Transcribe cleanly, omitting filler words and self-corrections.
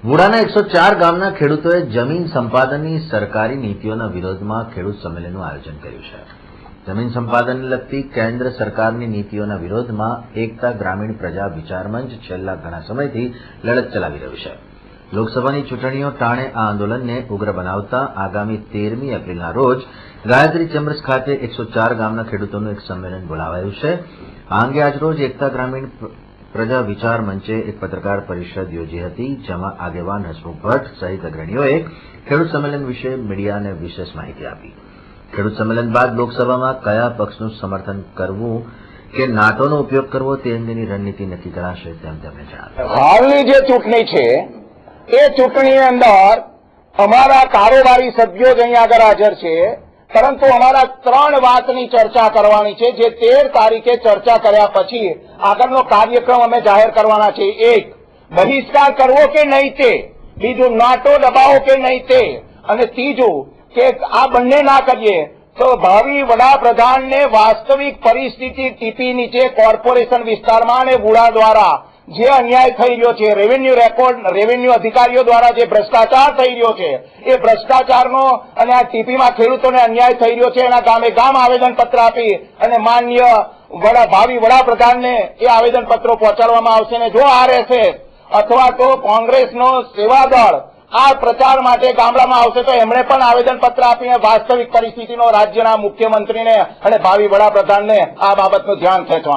વુડાના 104 ગામના ખેડૂતોએ જમીન સંપાદનની સરકારી નીતિઓના વિરોધમાં ખેડૂત સંમેલનનું આયોજન કર્યું છે। જમીન સંપાદનને લગતી કેન્દ્ર સરકારની નીતિઓના વિરોધમાં એકતા ગ્રામીણ પ્રજા વિચાર મંચ છેલ્લા ઘણા સમયથી લડત ચલાવી રહ્યું છે। લોકસભાની ચૂંટણીઓ ટાણે આ આંદોલનને ઉગ્ર બનાવતા આગામી 13મી એપ્રિલના રોજ ગાયત્રી ચેમ્બર્સ ખાતે 104 ગામના ખેડૂતોનું એક સંમેલન બોલાવાયું છે। આ અંગે આજરોજ એકતા ગ્રામીણ પ્રજા વિચાર મંચે એક પત્રકાર પરિષદ યોજી હતી, જેમાં આગેવાન હસમુખ ભટ્ટ સહિત અગ્રણીઓએ ખેડૂત સંમેલન વિશે મીડિયાને વિશેષ માહિતી આપી। ખેડૂત સંમેલન બાદ લોકસભામાં કયા પક્ષનું સમર્થન કરવું કે નાટોનો ઉપયોગ કરવો તે અંગેની રણનીતિ નક્કી કરાશે તેમ તેમણે જણાવ્યું। હાલની જે ચૂંટણી છે એ ચૂંટણીની અંદર અમારા કારોબારી સભ્યો જ અહીં આગળ હાજર છે, પરંતુ અમારા 3 વાતની ચર્ચા કરવાની છે, જે 13 તારીખે ચર્ચા કર્યા પછી આગળનો કાર્યક્રમ અમે જાહેર કરવાના છે। 1, બહિષ્કાર કરવો કે નહીં તે, બીજું નાટો દબાવો કે નહીં તે, અને ત્રીજું કે આ બંને ના કરીએ તો ભાવિ વડાપ્રધાનને વાસ્તવિક પરિસ્થિતિ ટીપી નીચે કોર્પોરેશન વિસ્તારમાં અને વુડા દ્વારા જે અન્યાય થઈ રહ્યો છે, રેવન્યુ અધિકારીઓ દ્વારા જે ભ્રષ્ટાચાર થઈ રહ્યો છે, એ ભ્રષ્ટાચારનો અને આ ટીપીમાં ખેડૂતોને અન્યાય થઈ રહ્યો છે, એના ગામે ગામ આવેદનપત્ર આપી અને માન્ય ભાવિ વડાપ્રધાનને એ આવેદનપત્રો પહોંચાડવામાં આવશે। અને જો આરએસએસ અથવા તો કોંગ્રેસનો સેવાદળ આ પ્રચાર માટે ગામડામાં આવશે તો એમણે પણ આવેદનપત્ર આપીને વાસ્તવિક પરિસ્થિતિનો રાજ્યના મુખ્યમંત્રીને અને ભાવિ વડાપ્રધાનને આ બાબતનું ધ્યાન ખેંચવામાં